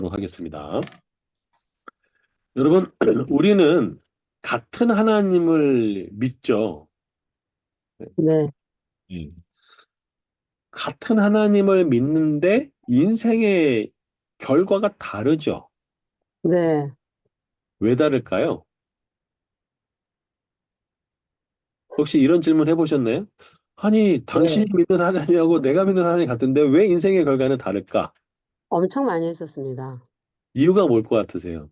하겠습니다. 여러분, 우리는 같은 하나님을 믿죠. 네, 예. 같은 하나님을 믿는데 인생의 결과가 다르죠. 네, 왜 다를까요? 혹시 이런 질문 해보셨나요? 아니, 당신이 네. 믿는 하나님하고 내가 믿는 하나님이 같은데 왜 인생의 결과는 다를까? 엄청 많이 했었습니다. 이유가 뭘 것 같으세요?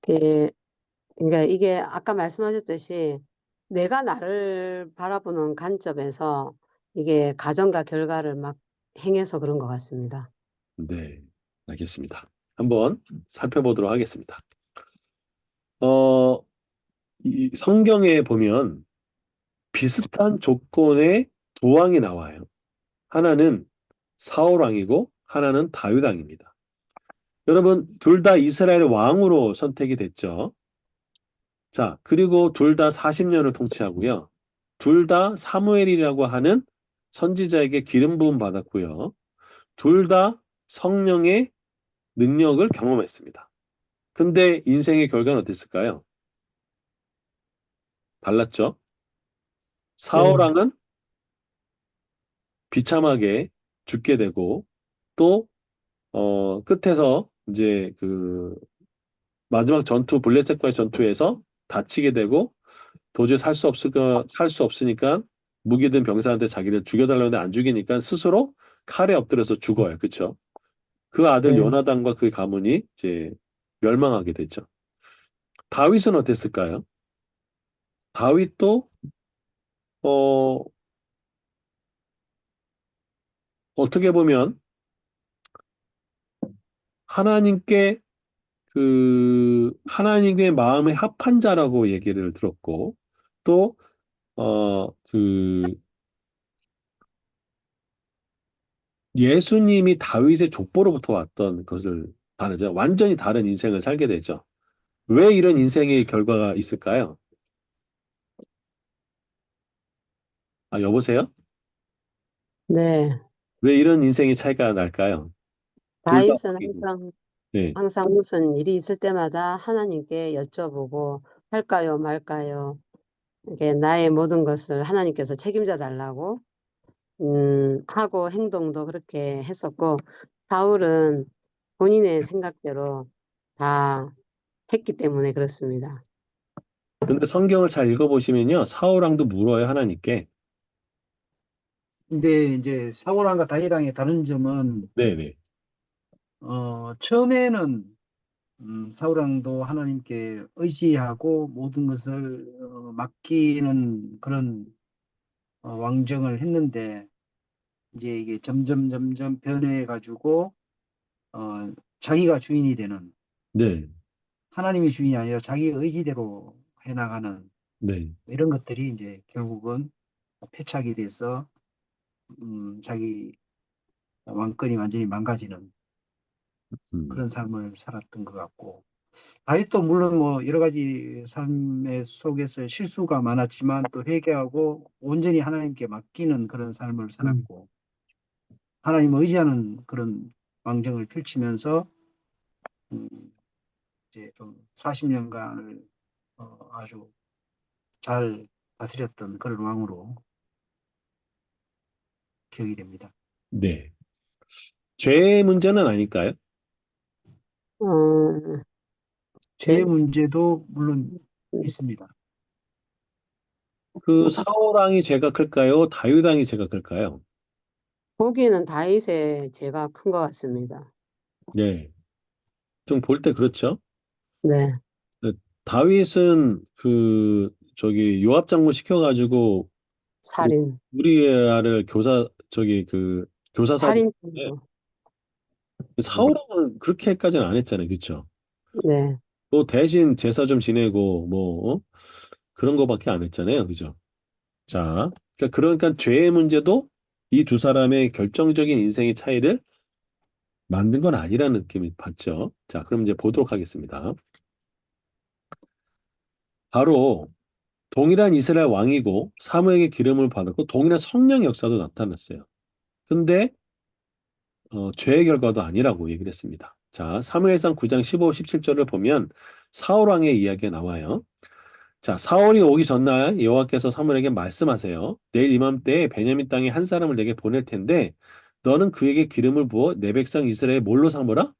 그, 그러니까 이게 아까 말씀하셨듯이 내가 나를 바라보는 관점에서 이게 가정과 결과를 막 행해서 그런 것 같습니다. 네, 알겠습니다. 한번 살펴보도록 하겠습니다. 어, 이 성경에 보면 비슷한 조건의 두 왕이 나와요. 하나는 사울 왕이고 하나는 다윗 왕입니다. 여러분, 둘 다 이스라엘 왕으로 선택이 됐죠. 자, 그리고 둘 다 40년을 통치하고요. 둘 다 사무엘이라고 하는 선지자에게 기름 부음 받았고요. 둘 다 성령의 능력을 경험했습니다. 근데 인생의 결과는 어땠을까요? 달랐죠? 사울 네, 왕은 비참하게 죽게 되고 또 끝에서 이제 그 마지막 전투, 블레셋과의 전투에서 다치게 되고 도저히 살 수 없으니까 무기든 병사한테 자기를 죽여달라는데 안 죽이니까 스스로 칼에 엎드려서 죽어요. 그쵸? 그 아들 네. 요나단과 그 가문이 이제 멸망하게 되죠. 다윗은 어땠을까요? 다윗도, 어, 어떻게 보면 하나님께 하나님의 마음에 합한 자라고 얘기를 들었고, 또, 어, 그, 예수님이 다윗의 족보로부터 왔던 것을 다르죠. 완전히 다른 인생을 살게 되죠. 왜 이런 인생의 결과가 있을까요? 아, 여보세요? 네. 왜 이런 인생의 차이가 날까요? 둘 다 다윗은 왕이고. 네. 항상 무슨 일이 있을 때마다 하나님께 여쭤보고 할까요, 말까요? 이게 나의 모든 것을 하나님께서 책임져 달라고 하고 행동도 그렇게 했었고, 사울은 본인의 생각대로 다 했기 때문에 그렇습니다. 근데 성경을 잘 읽어보시면요. 사울왕도 물어요, 하나님께. 근데 이제 사고랑과 다이랑의 다른 점은 네네. 처음에는 사우랑도 하나님께 의지하고 모든 것을 맡기는 그런 왕정을 했는데 이제 이게 점점 변해 가지고 자기가 주인이 되는 네. 하나님이 주인이 아니라 자기 의지대로 해나가는 네. 이런 것들이 이제 결국은 패착이 돼서 자기 왕권이 완전히 망가지는 음. 그런 삶을 살았던 것 같고 다윗도 물론 뭐 여러 가지 삶의 속에서 실수가 많았지만 또 회개하고 온전히 하나님께 맡기는 그런 삶을 살았고 하나님을 의지하는 그런 왕정을 펼치면서 음, 이제 좀 40년간을 아주 잘 다스렸던 그런 왕으로 기억이 됩니다. 네. 죄의 문제는 아닐까요? 어, 죄의 제, 문제도 물론 있습니다. 그 사울왕이 죄가 클까요? 다윗왕이 죄가 클까요? 보기에는 다윗의 죄가 큰 것 같습니다. 네. 좀 볼 때 그렇죠. 네, 네, 다윗은 요압 장군 시켜가지고 그 살인, 우리아를 교사 살인. 네. 살인죄로. 사울왕은 그렇게까지는 안 했잖아요. 그렇죠? 네, 뭐 대신 제사 좀 지내고 그런 거밖에 안 했잖아요. 그죠? 자, 그러니까 죄의 문제도 이 두 사람의 결정적인 인생의 차이를 만든 건 아니라는 느낌이 받죠. 자, 그럼 이제 보도록 하겠습니다. 바로 동일한 이스라엘 왕이고 사무엘에게 기름을 받았고 동일한 성령 역사도 나타났어요. 근데 죄의 결과도 아니라고 얘기를 했습니다. 자, 사무엘상 9장 15, 17절을 보면 사울 왕의 이야기가 나와요. 자, 사울이 오기 전날 여호와께서 사무엘에게 말씀하세요. 내일 이맘때에 베냐민 땅에 한 사람을 내게 보낼 텐데 너는 그에게 기름을 부어 내 백성 이스라엘 뭘로 삼으라?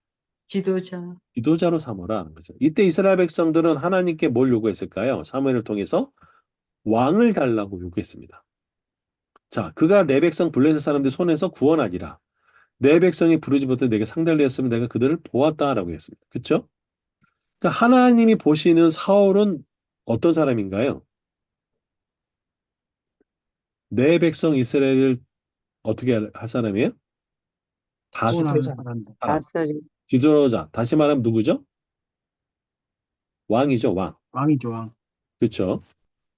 지도자. 지도자로 삼어라 하는 거죠. 이때 이스라엘 백성들은 하나님께 뭘 요구했을까요? 사무엘을 통해서 왕을 달라고 요구했습니다. 자, 그가 내 백성 블레셋 사람들 손에서 구원하리라. 내 백성이 부르지 못해 내게 상달리 했으면 내가 그들을 보았다라고 했습니다. 그렇죠? 그러니까 하나님이 보시는 사울은 어떤 사람인가요? 내 백성 이스라엘을 어떻게 할 사람이에요? 다스릴 구원하는 사람들. 사람. 다스리. 지도자. 다시 말하면 누구죠? 왕이죠, 왕. 왕이죠, 왕. 그렇죠?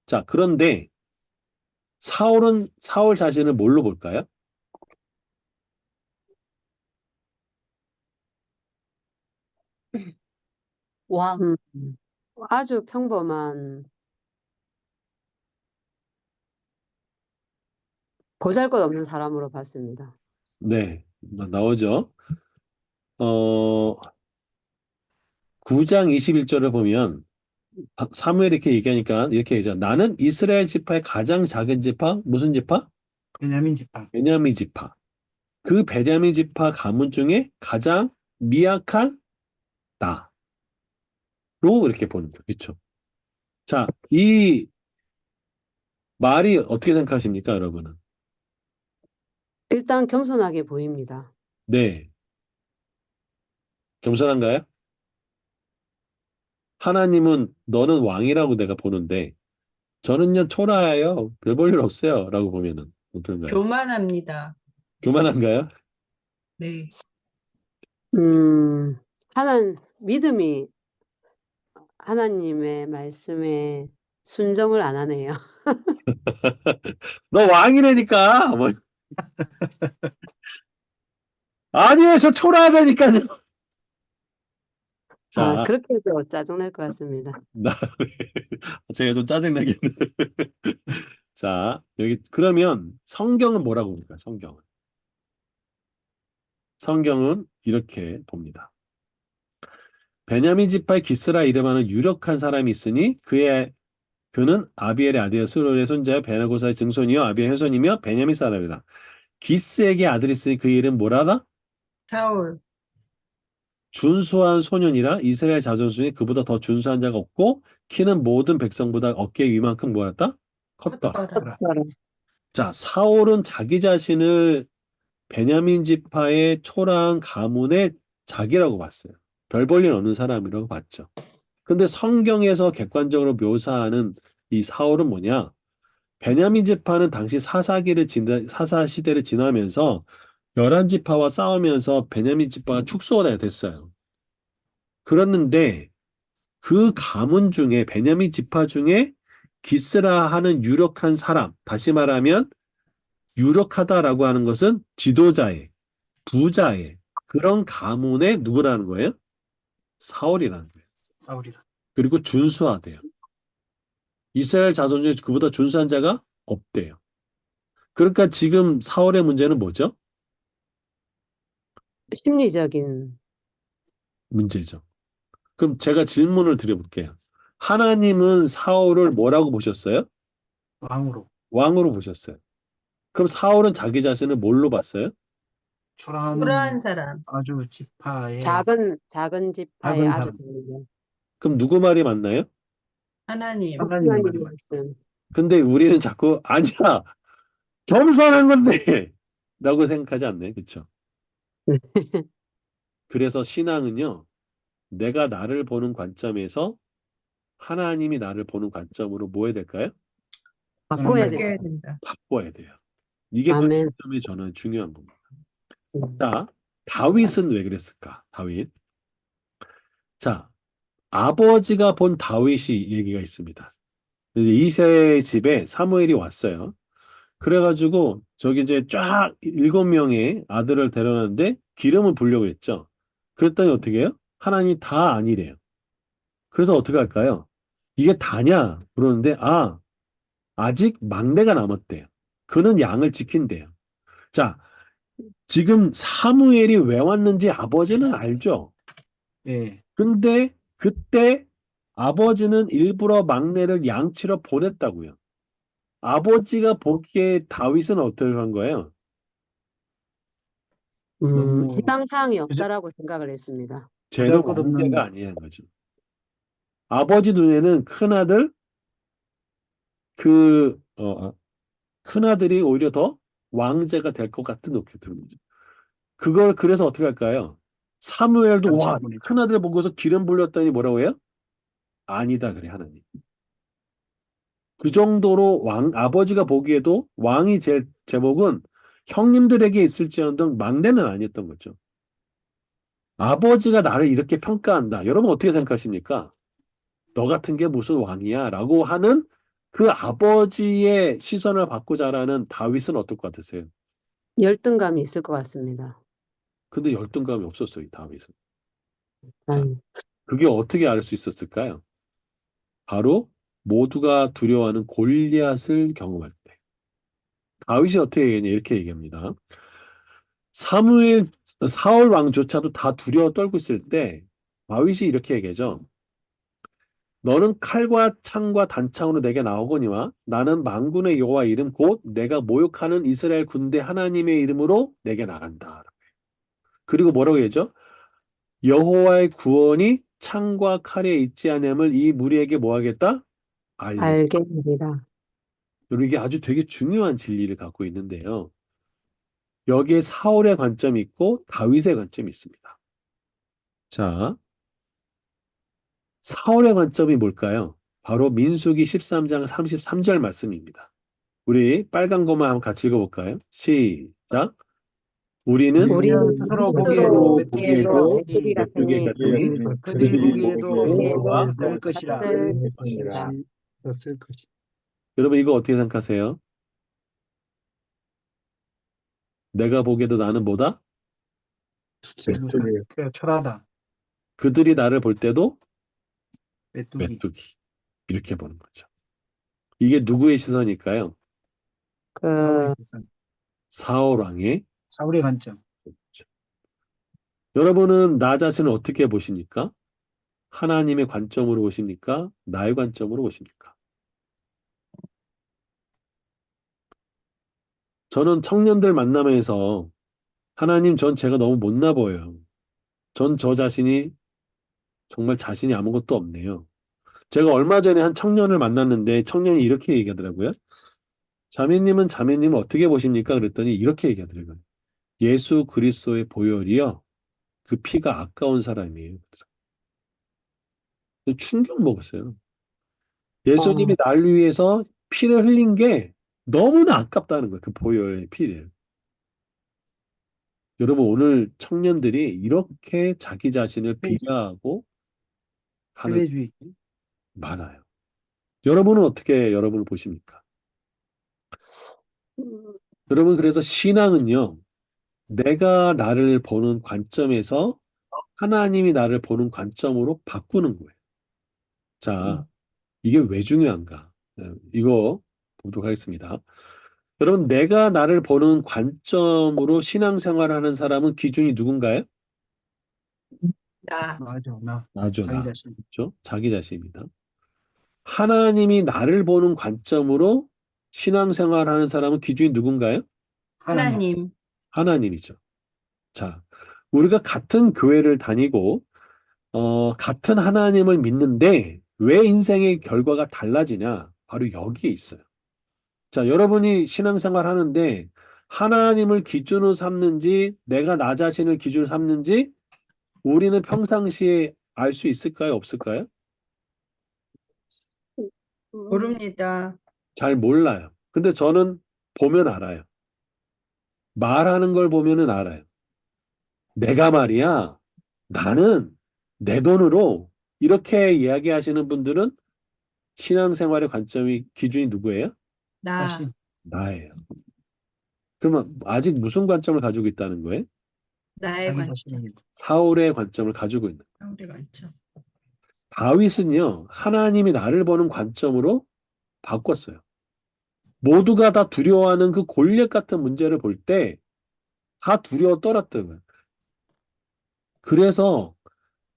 자, 그런데 사울은 사울 자신을 뭘로 볼까요? 왕. 아주 평범한 보잘것없는 사람으로 봤습니다. 네, 나오죠. 9장 21절을 보면 사무엘이 이렇게 얘기하니까 이렇게 얘기하죠. 나는 이스라엘 지파의 가장 작은 지파, 무슨 지파? 베냐민 지파. 베냐민 지파. 그 베냐민 지파 가문 중에 가장 미약한 나로 이렇게 보는 거죠. 그렇죠? 자, 이 말이 어떻게 생각하십니까, 여러분은? 일단 겸손하게 보입니다. 네, 겸손한가요? 하나님은 너는 왕이라고 내가 보는데 저는요 초라해요. 별 볼 일 없어요. 라고 보면은 어떤가요? 교만합니다. 교만한가요? 네. 믿음이 하나님의 말씀에 순종을 안 하네요. 너 왕이라니까. 뭐. 아니에요, 저 초라하다니까요. 자, 그렇게 해도 짜증날 것 같습니다. 나, 제가 좀 짜증나게. 자, 여기 그러면 성경은 뭐라고 봅니까? 성경은 이렇게 봅니다. 베냐민 지파의 기스라 이름하는 유력한 사람이 있으니 그는 아비엘의 아들 스롤의 손자여 베나고사의 증손이요 아비의 현손이며 베냐민 사람이라. 기스에게 아들이 있으니 그 이름 뭐라다? 사울. 준수한 소년이라 이스라엘 자손 중에 그보다 더 준수한 자가 없고 키는 모든 백성보다 어깨 위만큼 뭐였다? 컸더라. 컸더라. 자, 사울은 자기 자신을 베냐민 지파의 초라한 가문의 자기라고 봤어요. 별 볼 일 없는 사람이라고 봤죠. 근데 성경에서 객관적으로 묘사하는 이 사울은 뭐냐? 베냐민 지파는 당시 사사 시대를 지나면서 열한 지파와 싸우면서 베냐민 지파가 축소가 됐어요. 그랬는데 그 가문 중에 베냐민 지파 중에 기스라 하는 유력한 사람, 다시 말하면 유력하다라고 하는 것은 지도자의, 부자의 그런 가문의 누구라는 거예요? 사울이라는 거예요. 사울이라. 그리고 준수하대요. 이스라엘 자손 중에 그보다 준수한 자가 없대요. 그러니까 지금 사울의 문제는 뭐죠? 심리적인 문제죠. 그럼 제가 질문을 드려볼게요. 하나님은 사울을 뭐라고 보셨어요? 왕으로. 왕으로 보셨어요. 그럼 사울은 자기 자신을 뭘로 봤어요? 초라한 사람. 아주 지파의 작은 지파의 작은 아주 사람. 작은 자. 그럼 누구 말이 맞나요? 하나님. 하나님의 하나님 말이 말씀. 근데 우리는 자꾸 아니야 겸손한 건데 라고 생각하지 않나요? 그렇죠? 그래서 신앙은요 내가 나를 보는 관점에서 하나님이 나를 보는 관점으로 뭐 해야 될까요? 바꿔야 맞아요. 바뀌어야 돼. 된다. 바꿔야 돼요. 이게 아멘. 관점이 저는 중요한 겁니다. 음. 자, 다윗은 왜 그랬을까? 다윗. 자, 아버지가 본 다윗이 얘기가 있습니다. 이제 이새의 집에 사무엘이 왔어요. 그래가지고 저기 이제 쫙 7명의 아들을 데려놨는데 기름을 부려고 했죠. 그랬더니 어떻게 해요? 하나님이 다 아니래요. 그래서 어떻게 할까요? 이게 다냐? 그러는데 아직 막내가 남았대요. 그는 양을 지킨대요. 자, 지금 사무엘이 왜 왔는지 아버지는 알죠. 예. 근데 그때 아버지는 일부러 막내를 양치러 보냈다고요. 아버지가 보기에 다윗은 어떻게 한 거예요? 너무 해당 사항이 보잘, 없다라고 생각을 했습니다. 쟤는 왕제가 보잘것없는, 아니야 거죠. 아버지 눈에는 큰아들 그 큰아들이 오히려 더 왕제가 될 것 같은 느낌이 드는 거죠. 그걸 그래서 어떻게 할까요? 사무엘도 양치를 와, 보내죠. 큰아들 보고서 기름 불렸더니 뭐라고 해요? 아니다 그래 하나님. 그 정도로 아버지가 보기에도 왕이 제목은 형님들에게 있을지언정 막내는 아니었던 거죠. 아버지가 나를 이렇게 평가한다. 여러분 어떻게 생각하십니까? 너 같은 게 무슨 왕이야? 라고 하는 그 아버지의 시선을 받고 자라는 다윗은 어떨 것 같으세요? 열등감이 있을 것 같습니다. 근데 열등감이 없었어요, 이 다윗은. 자, 음, 그게 어떻게 알 수 있었을까요? 바로 모두가 두려워하는 골리앗을 경험할 때. 다윗이 어떻게 얘기했냐? 이렇게 얘기합니다. 사무엘, 사울 왕조차도 다 두려워 떨고 있을 때 다윗이 이렇게 얘기하죠. 너는 칼과 창과 단창으로 내게 나오거니와 나는 만군의 여호와 이름 곧 내가 모욕하는 이스라엘 군대 하나님의 이름으로 내게 나간다. 그리고 뭐라고 얘기하죠? 여호와의 구원이 창과 칼에 있지 아니함을 이 무리에게 뭐 하겠다? 알리. 알게 되리라. 이게 아주 되게 중요한 진리를 갖고 있는데요. 여기에 사울의 관점이 있고 다윗의 관점이 있습니다. 자, 사울의 관점이 뭘까요? 바로 민수기 13장 33절 말씀입니다. 우리 빨간 것만 한번 같이 읽어볼까요? 시작. 우리는 우리는 스스로 스스로 보기에도 보기에도 보기에도 메뚜기 메뚜기 같으니 같으니 그들이 그들이 보기에도 보기에도 보기에도 더 와. 쓸 것이라. 같을 것이라. 더쓸 것이. 여러분 이거 어떻게 생각하세요? 내가 보기에도 나는 뭐다? 그래, 초라하다. 그들이 나를 볼 때도 메뚜기. 메뚜기. 이렇게 보는 거죠. 이게 누구의 시선일까요? 사울의 그 계산. 사울 왕의. 사울의 관점. 여러분은 나 자신을 어떻게 보십니까? 하나님의 관점으로 보십니까? 나의 관점으로 보십니까? 저는 청년들 만나면서 하나님 전 제가 너무 못나 보여요. 전 저 자신이 정말 자신이 아무것도 없네요. 제가 얼마 전에 한 청년을 만났는데 청년이 이렇게 얘기하더라고요. 자매님은 어떻게 보십니까? 그랬더니 이렇게 얘기하더라고요. 예수 그리스도의 보혈이요. 그 피가 아까운 사람이에요. 충격 먹었어요. 예수님이 어, 날 위해서 피를 흘린 게 너무나 아깝다는 거예요. 그 보혈의 피를. 여러분 오늘 청년들이 이렇게 자기 자신을 비하하고 하는 패배주의. 많아요. 여러분은 어떻게 여러분을 보십니까? 음, 여러분 그래서 신앙은요. 내가 나를 보는 관점에서 하나님이 나를 보는 관점으로 바꾸는 거예요. 자, 이게 왜 중요한가? 이거 보도록 하겠습니다. 여러분, 내가 나를 보는 관점으로 신앙생활을 하는 사람은 기준이 누군가요? 나, 맞아, 나. 나죠, 자기 나. 자신. 그렇죠? 자기 자신입니다. 하나님이 나를 보는 관점으로 신앙생활을 하는 사람은 기준이 누군가요? 하나님. 하나님, 하나님이죠. 자, 우리가 같은 교회를 다니고 같은 하나님을 믿는데 왜 인생의 결과가 달라지냐? 바로 여기에 있어요. 자, 여러분이 신앙생활 하는데 하나님을 기준으로 삼는지 내가 나 자신을 기준으로 삼는지 우리는 평상시에 알 수 있을까요? 없을까요? 모릅니다. 잘 몰라요. 근데 저는 보면 알아요. 말하는 걸 보면은 알아요. 내가 말이야, 나는 내 돈으로 이렇게 이야기하시는 분들은 신앙생활의 관점이 기준이 누구예요? 나, 자신. 나예요. 그러면 아직 무슨 관점을 가지고 있다는 거예요? 나의 자기 관점, 자신입니다. 사울의 관점을 가지고 있는. 우리 관점. 다윗은요, 하나님이 나를 보는 관점으로 바꿨어요. 모두가 다 두려워하는 그 골리앗 같은 문제를 볼 때 다 두려워 떨었던 거예요. 그래서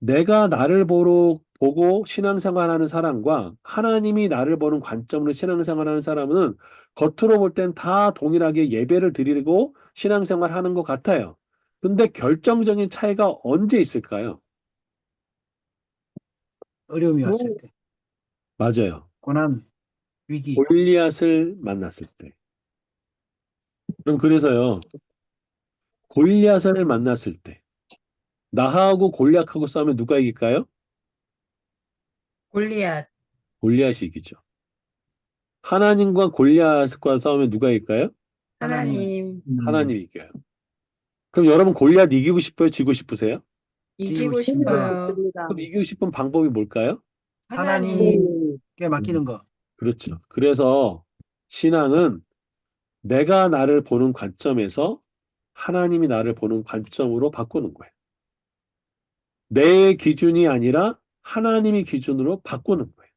내가 나를 보고 신앙생활하는 사람과 하나님이 나를 보는 관점으로 신앙생활하는 사람은 겉으로 볼 땐 다 동일하게 예배를 드리고 신앙생활하는 것 같아요. 근데 결정적인 차이가 언제 있을까요? 어려움이 뭐, 왔을 때, 맞아요. 고난, 위기. 골리앗을 만났을 때. 그럼 그래서요, 골리앗을 만났을 때, 나하고 골리앗하고 싸우면 누가 이길까요? 골리앗. 골리앗이 이기죠. 하나님과 골리앗과 싸우면 누가 이길까요? 하나님, 하나님. 하나님이 이겨요. 그럼 여러분 골리앗 이기고 싶어요? 지고 싶으세요? 이기고 싶습니다. 싶어요. 없습니다. 그럼 이기고 싶은 방법이 뭘까요? 하나님. 하나님께 맡기는 거. 그렇죠. 그래서 신앙은 내가 나를 보는 관점에서 하나님이 나를 보는 관점으로 바꾸는 거예요. 내 기준이 아니라 하나님의 기준으로 바꾸는 거예요.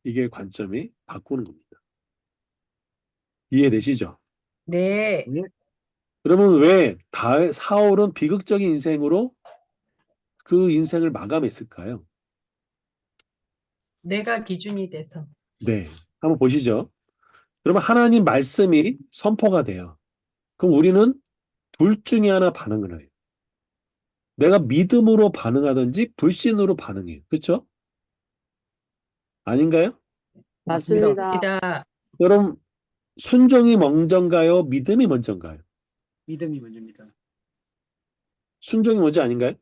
이게 관점이 바꾸는 겁니다. 이해되시죠? 네. 예, 그러면 왜 사울은 비극적인 인생으로 그 인생을 마감했을까요? 내가 기준이 돼서. 네. 한번 보시죠. 그러면 하나님 말씀이 선포가 돼요. 그럼 우리는 둘 중에 하나 반응을 해요. 내가 믿음으로 반응하든지 불신으로 반응해요. 그렇죠? 아닌가요? 맞습니다. 맞습니다. 기다. 그럼 순종이 먼저인가요? 믿음이 먼저인가요? 믿음이 먼저입니다. 순종이 먼저 아닌가요?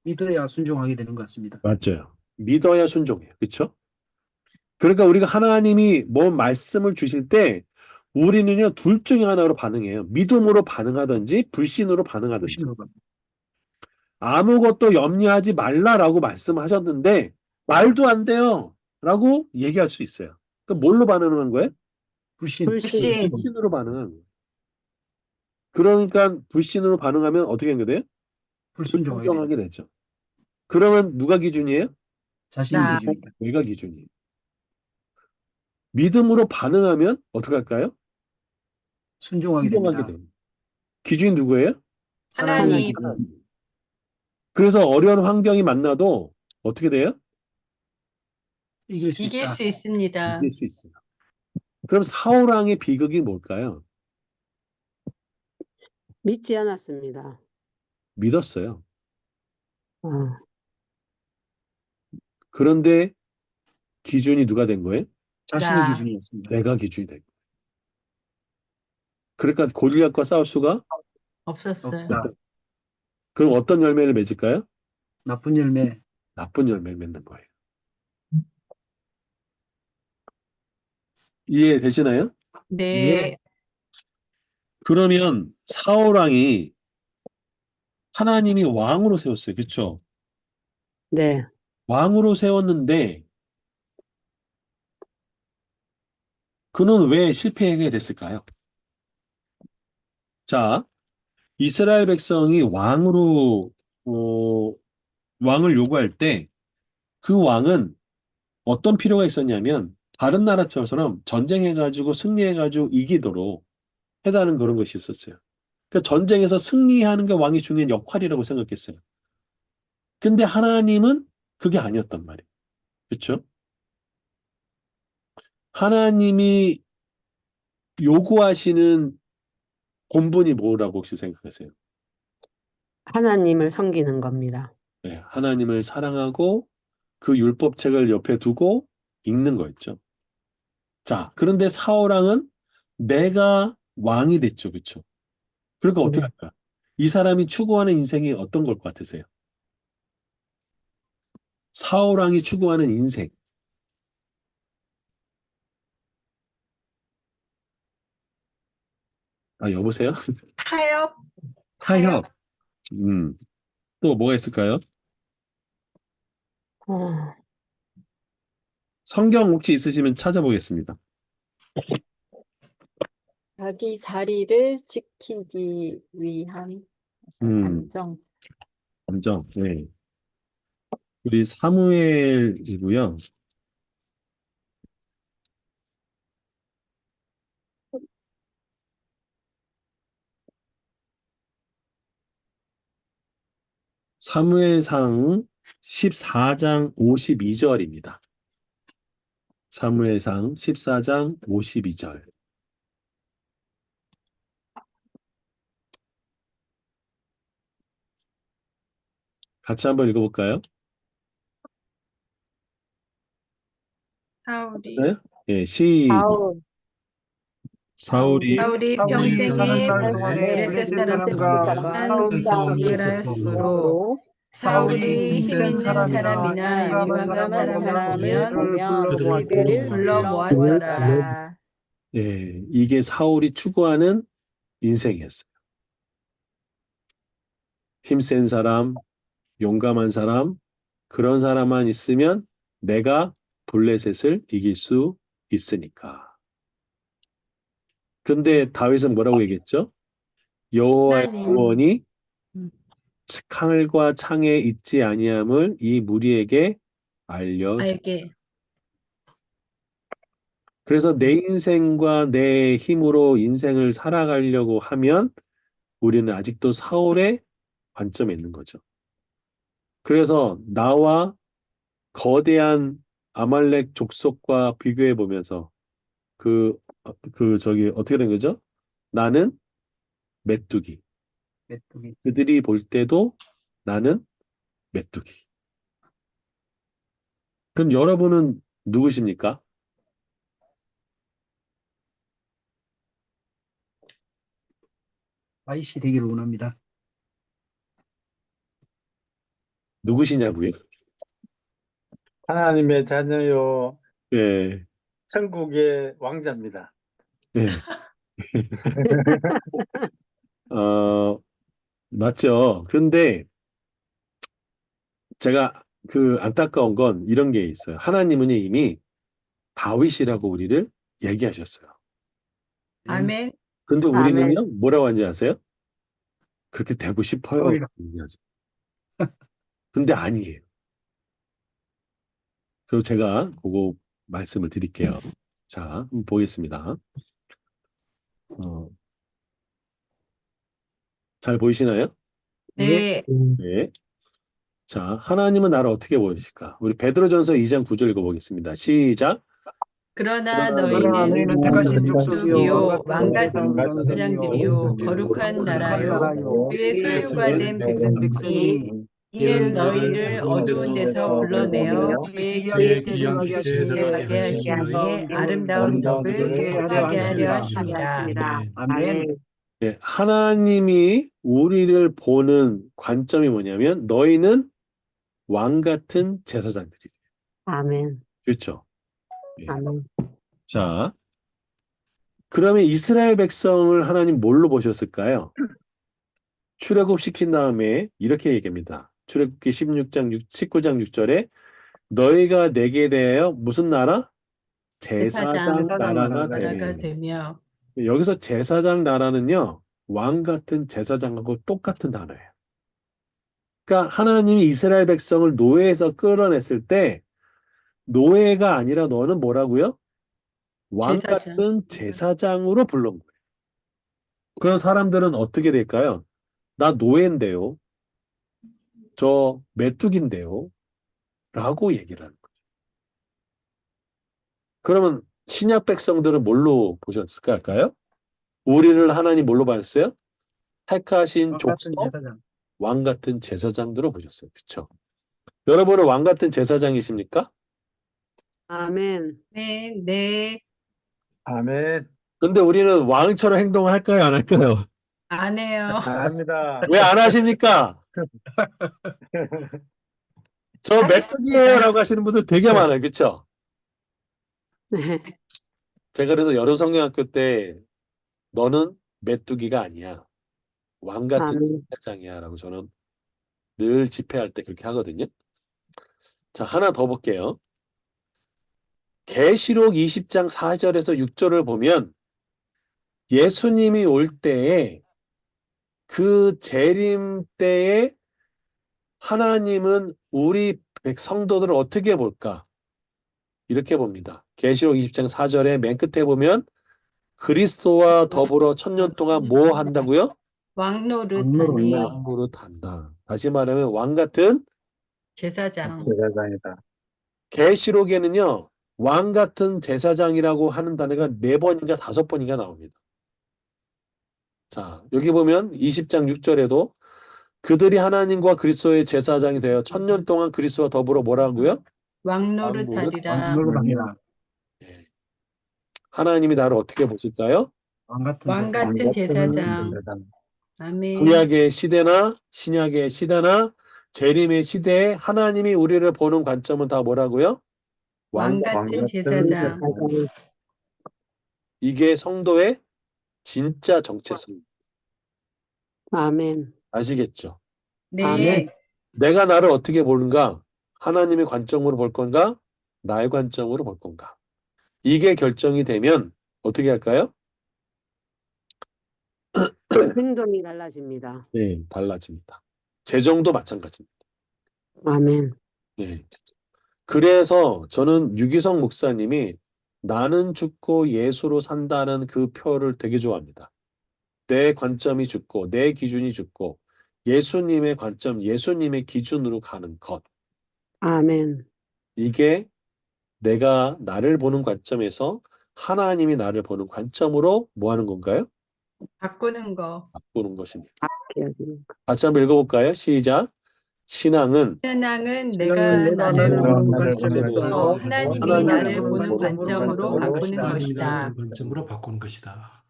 믿어야 순종하게 되는 것 같습니다. 맞죠. 믿어야 순종해요. 그렇죠? 그러니까 우리가 하나님이 뭔 말씀을 주실 때 우리는요 둘 중에 하나로 반응해요. 믿음으로 반응하든지 불신으로 반응하든지. 보시는 거. 아무것도 염려하지 말라라고 말씀하셨는데 말도 안 돼요. 라고 얘기할 수 있어요. 그럼 뭘로 반응하는 거예요? 불신, 불신. 불신. 불신으로 반응하는 거예요. 그러니까 불신으로 반응하면 어떻게 하게 돼요? 불순종하게 되는 불순종하게 되죠. 그러면 누가 기준이에요? 자신이 나. 기준입니다. 내가 기준이에요. 믿음으로 반응하면 어떻게 할까요? 순종하게 순종하게 됩니다. 돼요. 기준이 누구예요? 하나님의 하나님. 기준. 그래서 어려운 환경이 만나도 어떻게 돼요? 이길 수 이길 있다. 수 있습니다. 이길 수 있어요. 그럼 사울왕의 비극이 뭘까요? 믿지 않았습니다. 믿었어요. 어, 그런데 기준이 누가 된 거예요? 자신의 나. 기준이었습니다. 내가 기준이 된 거예요. 그러니까 골리앗과 싸울 수가 없었어요. 없다. 없다. 그럼 어떤 열매를 맺을까요? 나쁜 열매. 나쁜 열매를 맺는 거예요. 이해되시나요? 예, 네. 그러면 사울왕이 하나님이 왕으로 세웠어요. 그렇죠? 네. 왕으로 세웠는데 그는 왜 실패하게 됐을까요? 자, 이스라엘 백성이 어, 왕을 요구할 때 그 왕은 어떤 필요가 있었냐면 다른 나라처럼 전쟁해가지고 승리해가지고 이기도록 해다는 그런 것이 있었어요. 그러니까 전쟁에서 승리하는 게 왕이 중요한 역할이라고 생각했어요. 근데 하나님은 그게 아니었단 말이에요. 그렇죠? 하나님이 요구하시는 본분이 뭐라고 혹시 생각하세요? 하나님을 섬기는 겁니다. 네, 하나님을 사랑하고 그 율법책을 옆에 두고 읽는 거였죠. 자, 그런데 사울왕은 내가 왕이 됐죠. 그렇죠? 그러니까 어떻게 네. 할까요? 이 사람이 추구하는 인생이 어떤 걸 것 같으세요? 사울왕이 추구하는 인생. 아, 여보세요? 타협. 타협. 음, 또 뭐가 있을까요? 어, 성경 혹시 있으시면 찾아보겠습니다. 자기 자리를 지키기 위한 음, 안정. 먼저, 네. 우리 사무엘이고요. 사무엘상 14장 52절입니다. 사무엘상 14장 52절. 같이 한번 읽어볼까요? 사울이 네? 예, 시작. 사울이 사울이 사울이 평생에 사는 날 평생에 동안에 블레셋 블레셋 사람들과 사람과 싸움이 있었으므로 사울이 힘 있는 사람이나 용감한 유망한 사람을 사람을 보면 보면 그들을 그들을 불러 모았더라. 모았더라. 예, 이게 사울이 추구하는 인생이었어요. 힘센 사람, 용감한 사람, 그런 사람만 있으면 내가 블레셋을 이길 수 있으니까. 근데 다윗은 뭐라고 얘기했죠? 여호와의 하나님. 구원이 음. 칼과 창에 있지 아니함을 이 무리에게 알려주. 알게. 그래서 내 인생과 내 힘으로 인생을 살아가려고 하면 우리는 아직도 사울의 관점에 있는 거죠. 그래서 나와 거대한 아말렉 족속과 비교해 보면서 저기 어떻게 된 거죠? 나는 메뚜기. 메뚜기. 그들이 볼 때도 나는 메뚜기. 그럼 여러분은 누구십니까? 아이씨 되기를 원합니다. 누구시냐고요? 하나님의 자녀요, 예, 천국의 왕자입니다. 예. 맞죠. 그런데 제가 안타까운 건 이런 게 있어요. 하나님은 이미 다윗이라고 우리를 얘기하셨어요. 아멘. 근데 아멘. 우리는요, 뭐라고 하는지 아세요? 그렇게 되고 싶어요. 사울이라. 얘기하죠. 근데 아니에요. 그리고 제가 그거 말씀을 드릴게요. 자, 한번 보겠습니다. 잘 보이시나요? 네. 네. 자, 하나님은 나를 어떻게 보이실까? 우리 베드로전서 2장 9절 읽어보겠습니다. 시작. 그러나 그러나 너희는 너희는 택하신 족속이요 족속이요 왕 왕같은 같은 제사장들이요 제사장들이요 거룩한 거룩한 나라요 나라요 그의 그의 소유가 된 된 백성이니 백성이니 이는 너희를 어두운 데서 불러내어 그의 귀하게 귀한 대접하게 빛에 하시기에 가게 하신 후에 아름다운 덕을 되게 선하게 하려 하심이라. 하심이라. 아멘. 네, 하나님이 우리를 보는 관점이 뭐냐면 너희는 왕 같은 제사장들이에요. 아멘. 그렇죠? 예. 아멘. 자, 그러면 이스라엘 백성을 하나님 뭘로 보셨을까요? 출애굽 시킨 다음에 이렇게 얘기합니다. 출애굽기 19장 6절에 너희가 내게 대하여 무슨 나라? 제사장 제사장 나라가 나라가 나라가 되며. 되며 여기서 제사장 나라는요, 왕 같은 제사장하고 똑같은 단어예요. 그러니까 하나님이 이스라엘 백성을 노예에서 끌어냈을 때 노예가 아니라 너는 뭐라고요? 왕 제사장. 같은 제사장으로 부른 거예요. 그런 사람들은 어떻게 될까요? 나 노예인데요. 저 메뚜기인데요. 라고 얘기를 하는 거죠. 그러면 신약 백성들은 뭘로 보셨을까요? 우리를 하나님 뭘로 봤어요? 택하신 왕 같은 족속, 제사장. 왕 같은 제사장들로 보셨어요. 그렇죠? 여러분은 왕 같은 제사장이십니까? 아멘. 네, 네, 아멘. 근데 우리는 왕처럼 행동을 할까요? 안 할까요? 안 해요. 합니다. 왜 안 하십니까? 저 메뚜기예요 라고 하시는 분들 되게 많아요. 그렇죠? 네. 제가 그래서 여름성경학교 때 너는 메뚜기가 아니야. 왕 같은 아멘. 제사장이야 라고 저는 늘 집회할 때 그렇게 하거든요. 자, 하나 더 볼게요. 계시록 20장 4절에서 6절을 보면 예수님이 올 때에 그 재림 때에 하나님은 우리 성도들을 어떻게 볼까? 이렇게 봅니다. 계시록 20장 4절에 맨 끝에 보면 그리스도와 더불어 천년 동안 뭐 한다고요? 왕노릇하니 왕노릇한다. 다시 말하면 왕 같은 제사장. 제사장이다. 계시록에는요, 왕 같은 제사장이라고 하는 단어가 4번인가 5번인가 나옵니다. 자, 여기 보면 20장 6절에도 그들이 하나님과 그리스도의 제사장이 되어 1000년 동안 그리스도와 더불어 뭐라고요? 왕노릇하리라. 왕노릇합니다. 예. 하나님이 나를 어떻게 보실까요? 왕 같은 왕 제사장. 같은 제사장. 제사장. 아멘. 구약의 시대나 신약의 시대나 재림의 시대에 하나님이 우리를 보는 관점은 다 뭐라고요? 왕 같은 제사장. 이게 성도의 진짜 정체성. 아멘. 아시겠죠? 네. 아멘. 내가 나를 어떻게 보는가? 하나님의 관점으로 볼 건가? 나의 관점으로 볼 건가? 이게 결정이 되면 어떻게 할까요? 행동이 달라집니다. 네, 달라집니다. 재정도 마찬가지입니다. 아멘. 네. 그래서 저는 유기성 목사님이 나는 죽고 예수로 산다는 그 표를 되게 좋아합니다. 내 관점이 죽고 내 기준이 죽고 예수님의 관점, 예수님의 기준으로 가는 것. 아멘. 이게 내가 나를 보는 관점에서 하나님이 나를 보는 관점으로 뭐 하는 건가요? 바꾸는 거. 바꾸는 것입니다. 기억이. 같이 한번 읽어볼까요? 시작. 신앙은 신앙은 신앙은 내가 내가 나를 나를 보는 보는 관점에서 관점에서 하나님이 하나님을 나를 보는 보는 관점으로 관점으로 바꾸는 바꾸는 것이다. 관점으로 바꾸는 것이다.